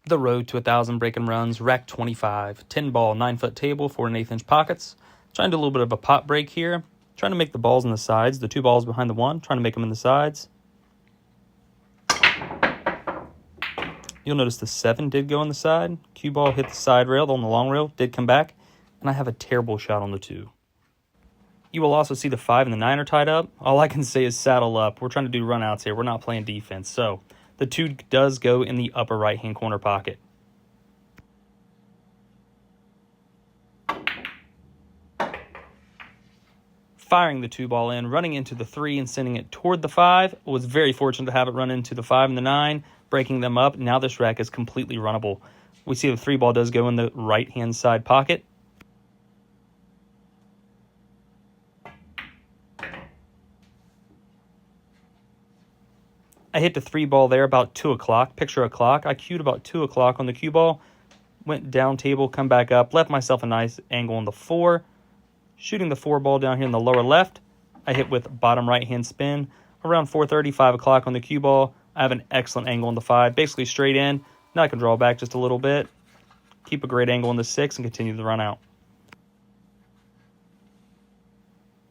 The Road to 1,000 Breaking Runs, rack 25, 10 ball, 9-foot table, 4 1/8-inch pockets. Trying to do a little bit of a pot break here. Trying to make the balls in the sides, the 2 balls behind the 1, trying to make them in the sides. You'll notice the 7 did go on the side. Cue ball hit the side rail on the long rail, did come back, and I have a terrible shot on the 2. You will also see the 5 and the 9 are tied up. All I can say is saddle up. We're trying to do runouts here. We're not playing defense. So the 2 does go in the upper right-hand corner pocket. Firing the 2 ball in, running into the 3 and sending it toward the 5. Was very fortunate to have it run into the 5 and the 9, breaking them up. Now this rack is completely runnable. We see the 3 ball does go in the right-hand side pocket. I hit the 3 ball there about 2 o'clock. Picture a clock. I cued about 2 o'clock on the cue ball. Went down table, come back up. Left myself a nice angle on the 4. Shooting the 4 ball down here in the lower left. I hit with bottom right-hand spin. Around 4:30, 5 o'clock on the cue ball. I have an excellent angle on the 5. Basically straight in. Now I can draw back just a little bit. Keep a great angle on the 6 and continue the run out.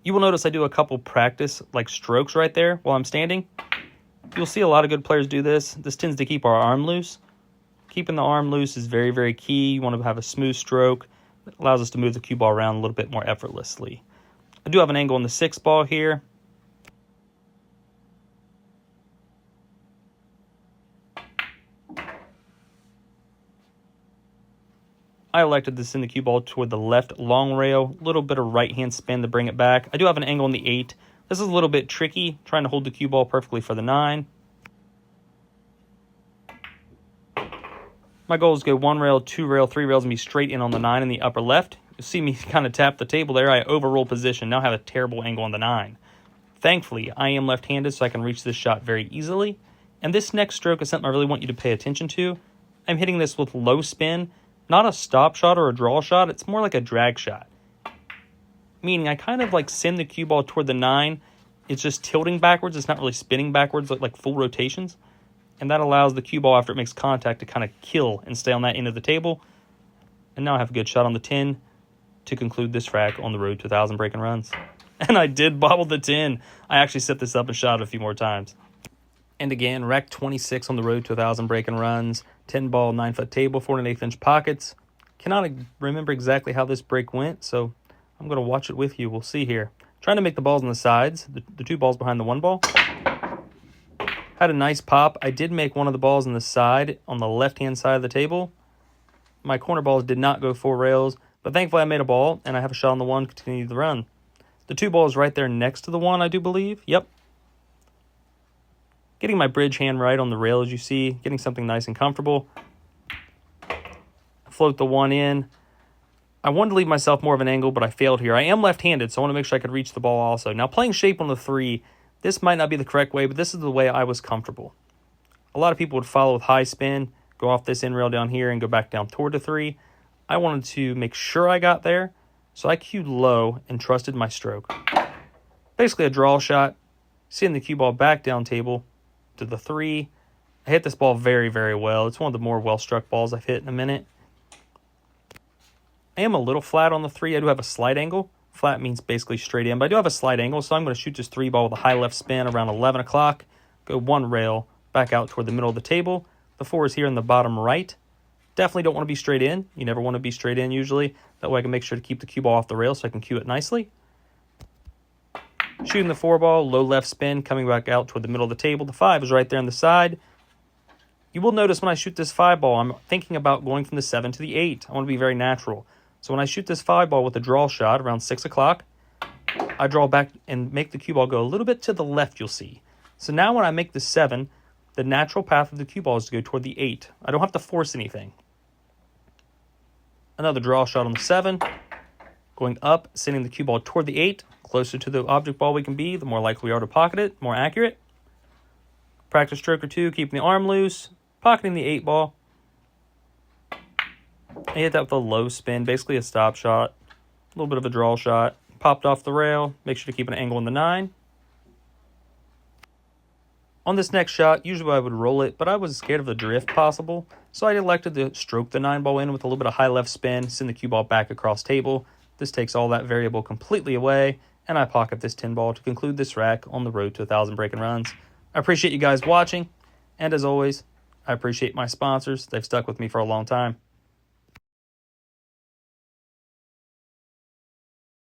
You will notice I do a couple practice strokes right there while I'm standing. You'll see a lot of good players do this. This tends to keep our arm loose. Keeping the arm loose is very, very key. You want to have a smooth stroke. It allows us to move the cue ball around a little bit more effortlessly. I do have an angle on the 6 ball here. I elected to send the cue ball toward the left long rail. A little bit of right-hand spin to bring it back. I do have an angle on the 8. This is a little bit tricky, trying to hold the cue ball perfectly for the 9. My goal is to go 1 rail, 2 rail, 3 rails, and be straight in on the 9 in the upper left. You see me kind of tap the table there. I overroll position. Now I have a terrible angle on the 9. Thankfully, I am left-handed, so I can reach this shot very easily. And this next stroke is something I really want you to pay attention to. I'm hitting this with low spin, not a stop shot or a draw shot. It's more like a drag shot. Meaning I kind of send the cue ball toward the 9. It's just tilting backwards. It's not really spinning backwards like full rotations. And that allows the cue ball, after it makes contact, to kind of kill and stay on that end of the table. And now I have a good shot on the 10 to conclude this rack on the Road to 1,000 Breaking Runs. And I did bobble the 10. I actually set this up and shot it a few more times. And again, rack 26 on the Road to 1,000 Breaking Runs. 10 ball, 9-foot table, 4 1/8-inch pockets. Cannot remember exactly how this break went, so I'm going to watch it with you. We'll see here. Trying to make the balls on the sides, the 2 balls behind the 1 ball. Had a nice pop. I did make one of the balls on the side, on the left-hand side of the table. My corner balls did not go 4 rails, but thankfully I made a ball, and I have a shot on the 1 to continue the run. The 2 balls right there next to the 1, I do believe. Yep. Getting my bridge hand right on the rail, as you see. Getting something nice and comfortable. Float the 1 in. I wanted to leave myself more of an angle, but I failed here. I am left-handed, so I want to make sure I could reach the ball also. Now, playing shape on the 3, this might not be the correct way, but this is the way I was comfortable. A lot of people would follow with high spin, go off this end rail down here, and go back down toward the 3. I wanted to make sure I got there, so I cued low and trusted my stroke. Basically a draw shot, sending the cue ball back down table to the 3. I hit this ball very, very well. It's one of the more well-struck balls I've hit in a minute. I am a little flat on the 3. I do have a slight angle. Flat means basically straight in, but I do have a slight angle, so I'm going to shoot this 3 ball with a high left spin around 11 o'clock. Go 1 rail back out toward the middle of the table. The 4 is here in the bottom right. Definitely don't want to be straight in. You never want to be straight in usually. That way I can make sure to keep the cue ball off the rail so I can cue it nicely. Shooting the 4 ball, low left spin, coming back out toward the middle of the table. The 5 is right there on the side. You will notice when I shoot this 5 ball, I'm thinking about going from the 7 to the 8. I want to be very natural. So when I shoot this 5 ball with a draw shot around 6 o'clock, I draw back and make the cue ball go a little bit to the left, you'll see. So now when I make the 7, the natural path of the cue ball is to go toward the 8. I don't have to force anything. Another draw shot on the 7. Going up, sending the cue ball toward the 8. Closer to the object ball we can be, the more likely we are to pocket it, more accurate. Practice stroke or 2, keeping the arm loose, pocketing the 8 ball. I hit that with a low spin, basically a stop shot, a little bit of a draw shot. Popped off the rail, make sure to keep an angle on the 9. On this next shot, usually I would roll it, but I was scared of the drift possible. So I elected to stroke the 9-ball in with a little bit of high left spin, send the cue ball back across table. This takes all that variable completely away, and I pocket this 10-ball to conclude this rack on the road to 1,000 breaking runs. I appreciate you guys watching, and as always, I appreciate my sponsors. They've stuck with me for a long time.